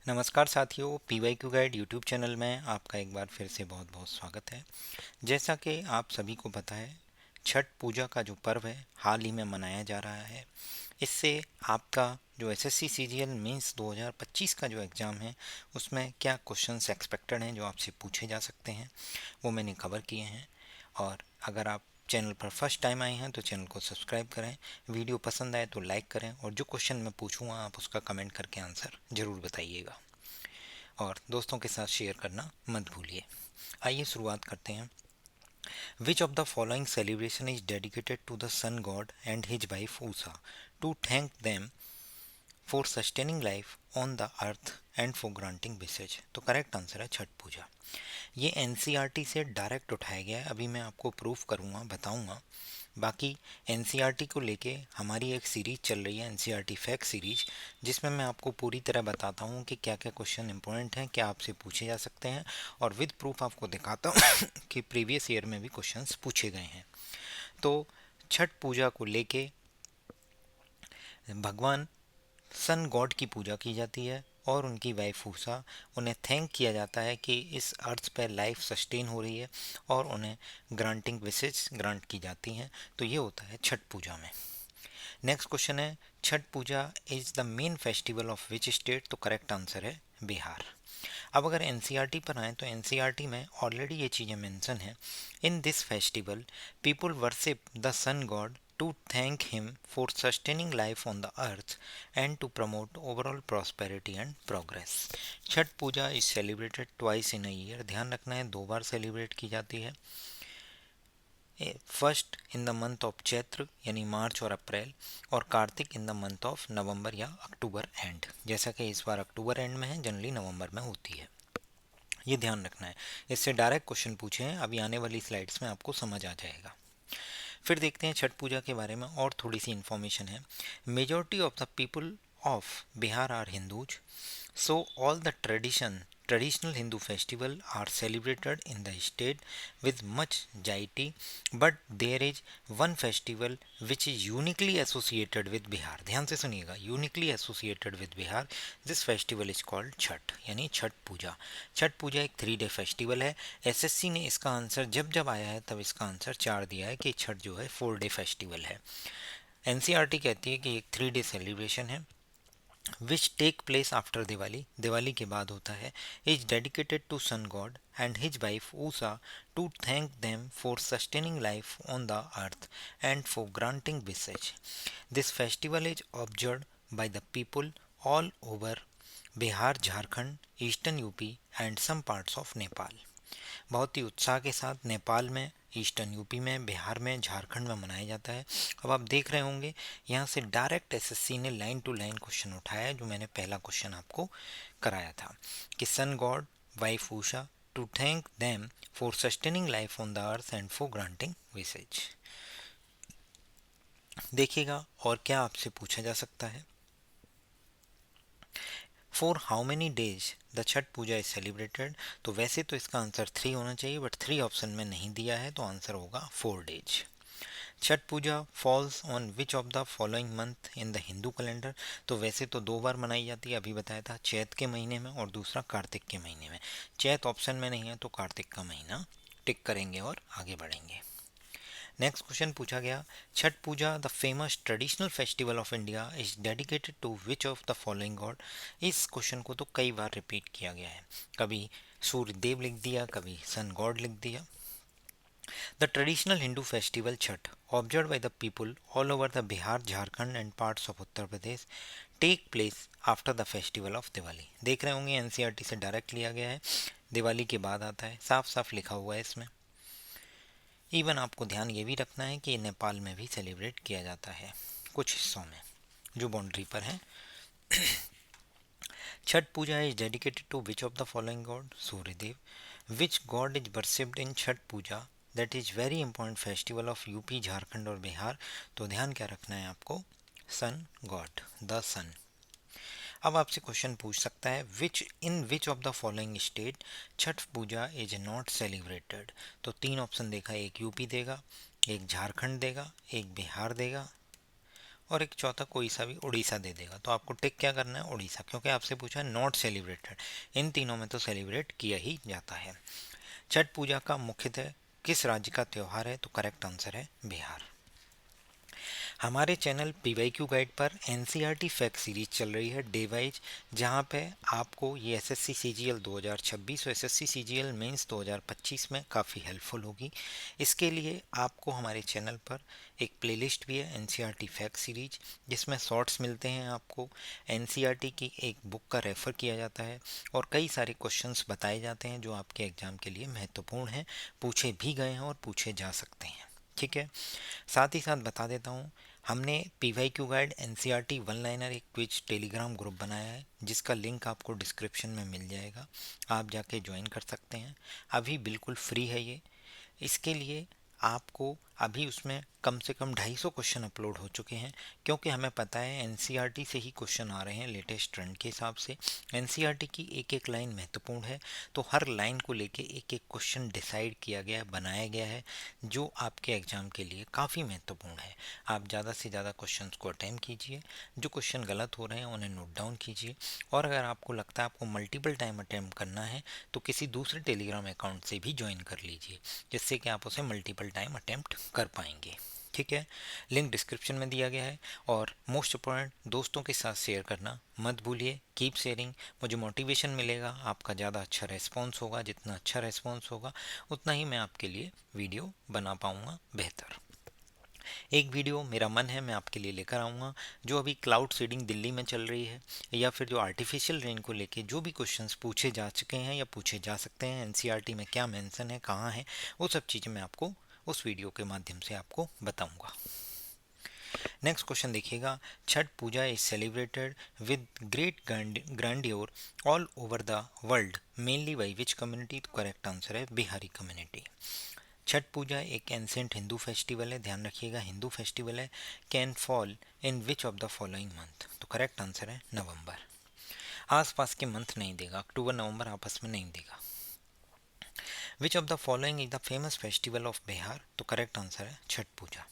नमस्कार साथियों, PYQ guide YouTube channel में आपका एक बार फिर से बहुत बहुत स्वागत है। जैसा कि आप सभी को पता है, छठ पूजा का जो पर्व है हाल ही में मनाया जा रहा है। इससे आपका जो SSC CGL मेंस 2025 का जो एग्ज़ाम है उसमें क्या क्वेश्चंस एक्सपेक्टेड हैं जो आपसे पूछे जा सकते हैं, वो मैंने कवर किए हैं। और अगर आप चैनल पर फर्स्ट टाइम आए हैं तो चैनल को सब्सक्राइब करें, वीडियो पसंद आए तो लाइक करें और जो क्वेश्चन मैं पूछूंगा आप उसका कमेंट करके आंसर ज़रूर बताइएगा और दोस्तों के साथ शेयर करना मत भूलिए। आइए शुरुआत करते हैं। Which of the following celebration is dedicated to the sun god and his wife Usha to thank them for sustaining life on the earth and for granting wishes? तो करेक्ट आंसर है छठ पूजा। ये NCERT से डायरेक्ट उठाया गया है, अभी मैं आपको प्रूफ करूँगा, बताऊँगा। बाकी NCERT को लेके हमारी एक सीरीज चल रही है, NCERT फैक्ट सीरीज, जिसमें मैं आपको पूरी तरह बताता हूँ कि क्या क्या क्वेश्चन इंपॉर्टेंट हैं, क्या आपसे पूछे जा सकते हैं, और विद प्रूफ आपको दिखाता हूँ कि प्रीवियस ईयर में भी क्वेश्चंस पूछे गए हैं। तो छठ पूजा को लेके भगवान सन गॉड की पूजा की जाती है और उनकी वाइफ उषा, उन्हें थैंक किया जाता है कि इस अर्थ पर लाइफ सस्टेन हो रही है और उन्हें ग्रांटिंग विशेष ग्रांट की जाती हैं। तो ये होता है छठ पूजा में। नेक्स्ट क्वेश्चन है, छठ पूजा is the main festival of which state? तो करेक्ट आंसर है बिहार। अब अगर NCERT पर आए तो NCERT में ऑलरेडी ये चीज़ें मेंशन है। In this festival people worship the sun god to thank him for sustaining life on the earth and to promote overall prosperity and progress. Chhath Puja is celebrated twice in a year. ध्यान रखना है, 2 बार celebrate की जाती है। First in the month of Chaitra यानी March और April, और Kartik in the month of November या अक्टूबर एंड। जैसा कि इस बार अक्टूबर एंड में है, जनरली नवंबर में होती है, ये ध्यान रखना है। इससे डायरेक्ट क्वेश्चन पूछे हैं, अभी आने वाली स्लाइड्स में आपको समझ आ जाएगा। फिर देखते हैं छठ पूजा के बारे में और थोड़ी सी इन्फॉर्मेशन है। Majority of the people of Bihar are Hindus, so all the traditional Hindu festival are celebrated in the state with much gaiety, but there is one festival which is uniquely associated with Bihar. ध्यान से सुनिएगा, uniquely associated with Bihar. This festival is called Chhath यानी छठ पूजा। छठ पूजा एक 3 day festival है। SSC ने इसका answer जब जब आया है तब इसका आंसर 4 दिया है कि छठ जो है 4 डे फेस्टिवल है। NCERT कहती है कि एक 3 डे सेलिब्रेशन है which take place after Diwali, Diwali के बाद होता है, is dedicated to sun god and his wife Usha to thank them for sustaining life on the earth and for granting wishes. This festival is observe by the people all over Bihar, Jharkhand, eastern UP and some parts of Nepal. बहुत ही उत्साह के साथ नेपाल में, eastern UP में, बिहार में, झारखंड में मनाया जाता है। अब आप देख रहे होंगे यहाँ से डायरेक्ट SSC ने लाइन टू लाइन क्वेश्चन उठाया है, जो मैंने पहला क्वेश्चन आपको कराया था कि sun god wife Usha to thank them for sustaining life on the earth and for granting wishes. देखिएगा और क्या आपसे पूछा जा सकता है। For how many days the Chhath Puja is celebrated? तो वैसे तो इसका आंसर 3 होना चाहिए, बट 3 ऑप्शन में नहीं दिया है, तो आंसर होगा 4 days. Chhath puja falls on which of the following month in the Hindu calendar? तो वैसे तो 2 बार मनाई जाती है, अभी बताया था, चैत के महीने में और दूसरा कार्तिक के महीने में। चैत ऑप्शन में नहीं है तो कार्तिक का महीना टिक करेंगे और आगे बढ़ेंगे। नेक्स्ट क्वेश्चन पूछा गया, Chhath Puja the famous traditional festival of India is dedicated to which of the following god? इस क्वेश्चन को तो कई बार रिपीट किया गया है, कभी सूर्य देव लिख दिया, कभी सन गॉड लिख दिया। The traditional Hindu festival Chhath observe by the people all over the Bihar, Jharkhand and parts of Uttar Pradesh take place after the festival of Diwali. देख रहे होंगे NCERT से डायरेक्ट लिया गया है, दिवाली के बाद आता है, साफ साफ लिखा हुआ है इसमें। इवन आपको ध्यान ये भी रखना है कि नेपाल में भी सेलिब्रेट किया जाता है कुछ हिस्सों में जो बाउंड्री पर है। छठ पूजा is dedicated to which of the following god? Suryadev. Which god is worshipped in Chhath Puja? That is very important festival of UP, Jharkhand और बिहार। तो ध्यान क्या रखना है आपको? Sun god, the sun. अब आपसे क्वेश्चन पूछ सकता है which of the following state Chhath Puja is not celebrated? तो 3 ऑप्शन देखा, एक यूपी देगा, एक झारखंड देगा, एक बिहार देगा और एक चौथा कोई सा भी उड़ीसा दे देगा। तो आपको टिक क्या करना है, उड़ीसा, क्योंकि आपसे पूछा है नॉट सेलिब्रेटेड, इन तीनों में तो सेलिब्रेट किया ही जाता है। छठ पूजा का मुख्यतः किस राज्य का त्यौहार है, तो करेक्ट आंसर है बिहार। हमारे चैनल पीवाईक्यू गाइड पर एनसीईआरटी फैक्ट सीरीज चल रही है डे वाइज, जहाँ पे आपको ये एसएससी सीजीएल 2026 और एसएससी सीजीएल मेंस 2025 में काफ़ी हेल्पफुल होगी। इसके लिए आपको हमारे चैनल पर एक प्लेलिस्ट भी है एनसीईआरटी फैक्ट सीरीज, जिसमें शॉर्ट्स मिलते हैं आपको, एनसीईआरटी की एक बुक का रेफ़र किया जाता है और कई सारे क्वेश्चंस बताए जाते हैं जो आपके एग्ज़ाम के लिए महत्वपूर्ण हैं, पूछे भी गए हैं और पूछे जा सकते हैं। ठीक है, साथ ही साथ बता देता हूँ, हमने P Y Q guide N C R T one liner एक क्विज टेलीग्राम ग्रुप बनाया है, जिसका लिंक आपको डिस्क्रिप्शन में मिल जाएगा, आप जाके ज्वाइन कर सकते हैं। अभी बिल्कुल फ्री है ये। इसके लिए आपको अभी उसमें कम से कम 250 क्वेश्चन अपलोड हो चुके हैं, क्योंकि हमें पता है एनसीईआरटी से ही क्वेश्चन आ रहे हैं लेटेस्ट ट्रेंड के हिसाब से। एनसीईआरटी की एक एक लाइन महत्वपूर्ण है, तो हर लाइन को लेके एक एक क्वेश्चन डिसाइड किया गया है, बनाया गया है, जो आपके एग्ज़ाम के लिए काफ़ी महत्वपूर्ण है। आप ज़्यादा से ज़्यादा क्वेश्चन को अटेम्प्ट कीजिए, जो क्वेश्चन गलत हो रहे हैं उन्हें नोट डाउन कीजिए, और अगर आपको लगता है आपको मल्टीपल टाइम अटेम्प्ट करना है तो किसी दूसरे टेलीग्राम अकाउंट से भी ज्वाइन कर लीजिए, जिससे कि आप उसे मल्टीपल टाइम अटेम्प्ट कर पाएंगे। ठीक है, लिंक डिस्क्रिप्शन में दिया गया है। और मोस्ट इम्पॉर्टेंट, दोस्तों के साथ शेयर करना मत भूलिए, कीप शेयरिंग, मुझे मोटिवेशन मिलेगा, आपका ज़्यादा अच्छा रेस्पॉन्स होगा, जितना अच्छा रेस्पॉन्स होगा उतना ही मैं आपके लिए वीडियो बना पाऊँगा बेहतर। एक वीडियो मेरा मन है मैं आपके लिए लेकर आऊँगा, जो अभी क्लाउड सीडिंग दिल्ली में चल रही है, या फिर जो आर्टिफिशियल रेन को लेके जो भी क्वेश्चंस पूछे जा चुके हैं या पूछे जा सकते हैं, एनसीईआरटी में क्या मेंशन है, कहाँ है, वो सब चीज़ें मैं आपको उस वीडियो के माध्यम से आपको बताऊंगा। नेक्स्ट क्वेश्चन देखिएगा, छठ पूजा is celebrated with great grandeur all over the world mainly by which community, तो करेक्ट आंसर है बिहारी कम्युनिटी। छठ पूजा एक एंसेंट हिंदू फेस्टिवल है, ध्यान रखिएगा हिंदू फेस्टिवल है। Can fall in which of the following month, तो करेक्ट आंसर है नवंबर। आसपास के मंथ नहीं देगा, अक्टूबर नवंबर आपस में नहीं देगा। विच of the following is the famous festival of Bihar, तो करेक्ट आंसर है छठ पूजा।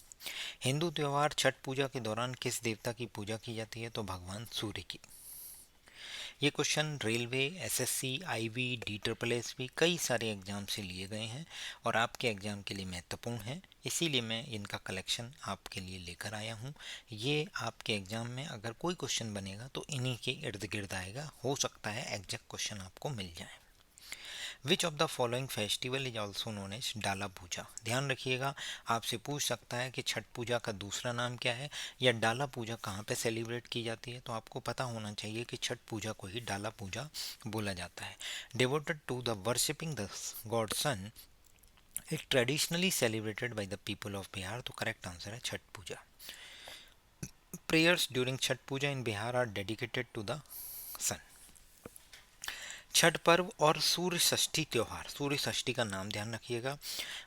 हिंदू त्यौहार छठ पूजा के दौरान किस देवता की पूजा की जाती है, तो भगवान सूर्य की। ये question railway, SSC, IB, D triple S भी कई सारे एग्जाम से लिए गए हैं और आपके एग्जाम के लिए महत्वपूर्ण है, इसीलिए मैं इनका कलेक्शन आपके लिए लेकर आया हूँ। ये आपके एग्जाम में अगर कोई क्वेश्चन बनेगा तो इन्हीं के इर्द गिर्द आएगा, हो सकता है एग्जैक्ट क्वेश्चन आपको मिल जाए। Which of the following festival is also known as Dala puja, ध्यान रखिएगा, आपसे पूछ सकता है कि छठ पूजा का दूसरा नाम क्या है, या डाला पूजा कहाँ पे सेलिब्रेट की जाती है, तो आपको पता होना चाहिए कि छठ पूजा को ही डाला पूजा बोला जाता है। Devoted to the worshipping the god sun, it traditionally celebrated by the people of Bihar, तो करेक्ट आंसर है Chhath Puja. Prayers during Chhath Puja in Bihar are dedicated to the sun. Chhath पर्व और सूर्य षष्ठी त्यौहार, सूर्य षष्ठी का नाम ध्यान रखिएगा,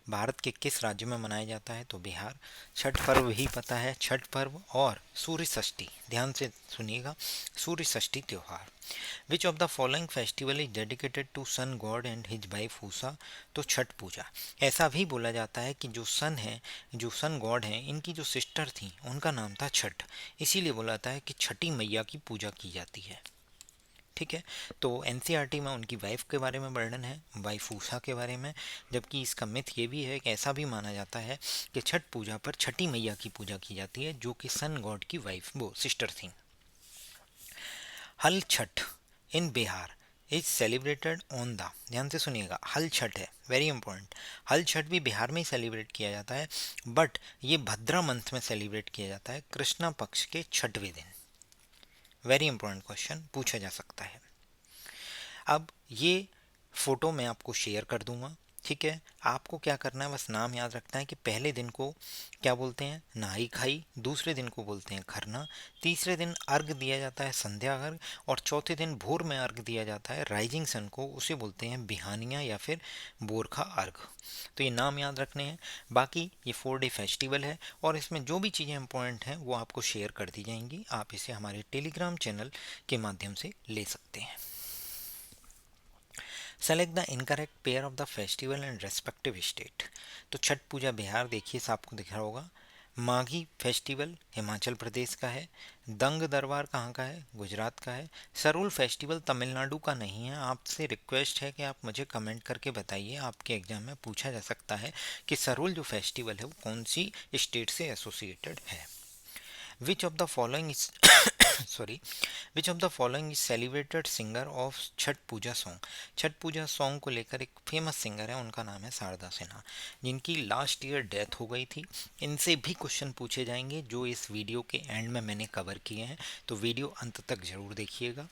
भारत के किस राज्य में मनाया जाता है, तो बिहार। छठ पर्व ही पता है, छठ पर्व और सूर्य षष्ठी, ध्यान से सुनिएगा, सूर्य षष्ठी त्यौहार। Which of the following festival is dedicated to sun god and his wife Usha, तो छठ पूजा। ऐसा भी बोला जाता है कि जो सन है, जो सन गॉड हैं, इनकी जो सिस्टर थी उनका नाम था छठ, इसीलिए बोला जाता है कि छठी मैया की पूजा की जाती है। ठीक है, तो एनसीईआरटी में उनकी वाइफ के बारे में वर्णन है, वाइफ उषा के बारे में, जबकि इसका मिथ ये भी है कि ऐसा भी माना जाता है कि छठ पूजा पर छठी मैया की पूजा की जाती है, जो कि सन गॉड की वाइफ, वो सिस्टर थी। Hal Chhath in Bihar is celebrated on the, ध्यान से सुनिएगा, हल छठ है वेरी इंपॉर्टेंट, हल छठ भी बिहार में ही सेलिब्रेट किया जाता है, बट ये भद्रा मंथ में सेलिब्रेट किया जाता है, कृष्णा पक्ष के छठवें दिन। वेरी इंपॉर्टेंट क्वेश्चन पूछा जा सकता है। अब ये फ़ोटो मैं आपको शेयर कर दूंगा, ठीक है, आपको क्या करना है, बस नाम याद रखना है कि पहले दिन को क्या बोलते हैं, नहाई खाई, दूसरे दिन को बोलते हैं खरना, तीसरे दिन अर्घ दिया जाता है संध्या अर्घ, और चौथे दिन भोर में अर्घ दिया जाता है राइजिंग सन को, उसे बोलते हैं बिहानिया या फिर बोरखा अर्घ। तो ये नाम याद रखने हैं। बाकी ये 4 डे फेस्टिवल है और इसमें जो भी चीज़ें इंपॉर्टेंट हैं वो आपको शेयर कर दी जाएंगी, आप इसे हमारे टेलीग्राम चैनल के माध्यम से ले सकते हैं। Select the incorrect pair of the festival and respective state, तो छठ पूजा बिहार देखिए आपको दिख रहा होगा, माघी फेस्टिवल हिमाचल प्रदेश का है। दंग दरबार कहाँ का है? गुजरात का है। सरूल फेस्टिवल तमिलनाडु का नहीं है। आपसे रिक्वेस्ट है कि आप मुझे कमेंट करके बताइए, आपके एग्जाम में पूछा जा सकता है कि सरूल जो फेस्टिवल है वो कौन सी स्टेट से एसोसिएटेड है। Which of the following is sorry which of the following is celebrated singer of Chhath puja song. Chhath puja song को लेकर एक फेमस सिंगर है, उनका नाम है शारदा सिन्हा, जिनकी लास्ट ईयर डेथ हो गई थी। इनसे भी क्वेश्चन पूछे जाएंगे जो इस वीडियो के एंड में मैंने कवर किए हैं, तो वीडियो अंत तक जरूर देखिएगा,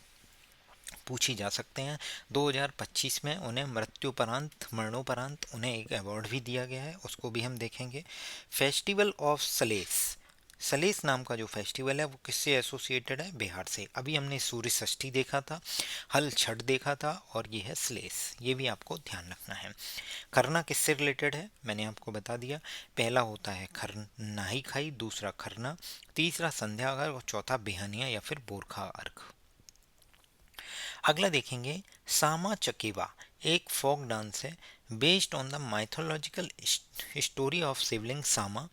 पूछी जा सकते हैं। 2025 में उन्हें मरणोपरांत उन्हें एक अवार्ड भी दिया गया है, उसको भी हम देखेंगे। फेस्टिवल ऑफ सलेस, सलेस नाम का जो फेस्टिवल है वो किससे एसोसिएटेड है? बिहार से। अभी हमने सूर्य षष्ठी देखा था, हल छठ देखा था, और ये है सलेस, ये भी आपको ध्यान रखना है। खरना किससे रिलेटेड है? मैंने आपको बता दिया। पहला होता है नहाई खाई, दूसरा खरना, तीसरा संध्या अर्घ, और चौथा बिहनिया या फिर बोरखा अर्घ। अगला देखेंगे, सामा चकेवा एक फोक डांस है based on the mythological story of Shivling Sama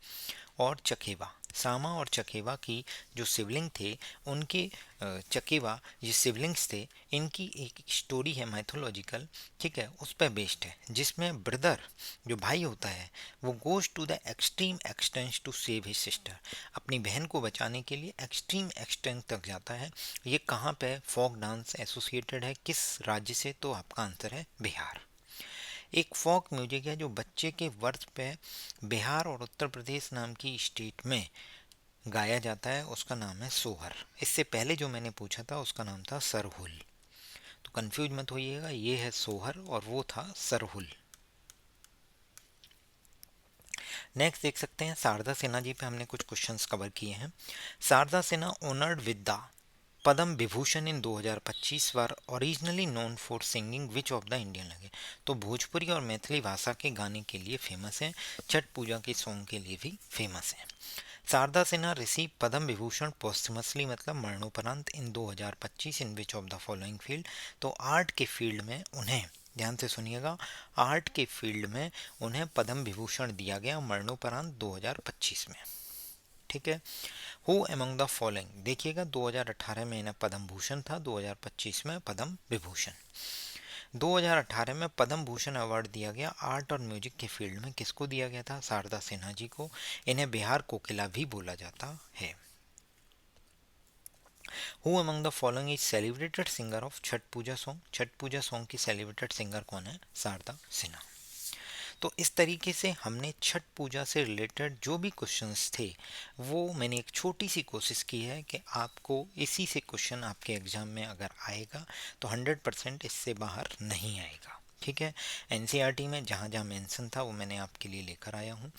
और चकेवा। सामा और चकेवा की जो शिवलिंग थे उनके चकेवा ये शिवलिंग्स थे, इनकी एक स्टोरी है माइथोलॉजिकल, ठीक है, उस पर बेस्ड है, जिसमें ब्रदर जो भाई होता है वो goes to the extreme extents to save his sister, अपनी बहन को बचाने के लिए एक्सट्रीम एक्सटेंस तक जाता है। ये कहाँ पे फोक डांस एसोसिएटेड है, किस राज्य से? तो आपका आंसर है बिहार। एक फोक म्यूजिक है जो बच्चे के वर्थ पे बिहार और उत्तर प्रदेश नाम की स्टेट में गाया जाता है, उसका नाम है सोहर। इससे पहले जो मैंने पूछा था उसका नाम था सरहुल, तो कंफ्यूज मत होइएगा, ये है सोहर और वो था सरहुल। नेक्स्ट देख सकते हैं, शारदा सिन्हा जी पे हमने कुछ क्वेश्चंस कवर किए हैं। Sharda Sinha honoured with the Padma Vibhushan in 2025 were originally known for singing which of the Indian language. तो भोजपुरी और मैथिली भाषा के गाने के लिए फेमस है, छठ पूजा के सॉन्ग के लिए भी फेमस है। शारदा सिन्हा रिसीव पद्म विभूषण पोस्टमसली मतलब मरणोपरांत in 2025 in which of the following field. तो आर्ट के फील्ड में उन्हें, ध्यान से सुनिएगा, आर्ट के फील्ड में उन्हें पद्म विभूषण दिया गया मरणोपरांत 2025 में, ठीक है। हु एमंग द फॉलोइंग, देखिएगा 2018 में इन्हें पद्म भूषण था, 2025 में पद्म विभूषण। 2018 में पद्म भूषण अवार्ड दिया गया आर्ट और म्यूजिक के फील्ड में, किसको दिया गया था? शारदा सिन्हा जी को। इन्हें बिहार कोकिला भी बोला जाता है। Who among the following is celebrated singer of Chhath puja song, Chhath puja song की सेलिब्रेटेड सिंगर कौन है? शारदा सिन्हा। तो इस तरीके से हमने छठ पूजा से रिलेटेड जो भी क्वेश्चंस थे वो मैंने एक छोटी सी कोशिश की है कि आपको इसी से क्वेश्चन आपके एग्जाम में अगर आएगा तो 100% इससे बाहर नहीं आएगा, ठीक है। एनसीईआरटी में जहाँ जहाँ मेंशन था वो मैंने आपके लिए लेकर आया हूँ,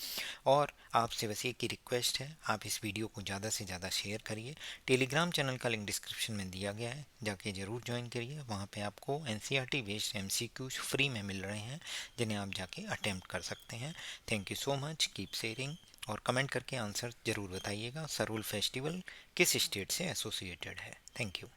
और आपसे बस एक ही रिक्वेस्ट है, आप इस वीडियो को ज़्यादा से ज़्यादा शेयर करिए। टेलीग्राम चैनल का लिंक डिस्क्रिप्शन में दिया गया है, जाके ज़रूर ज्वाइन करिए। वहाँ पे आपको एनसीईआरटी बेस्ड एमसीक्यूज फ्री में मिल रहे हैं जिन्हें आप जाके अटेम्प्ट कर सकते हैं। Thank you so much, keep sharing, और कमेंट करके आंसर ज़रूर बताइएगा। सरूल फेस्टिवल किस स्टेट से एसोसिएटेड है। Thank you.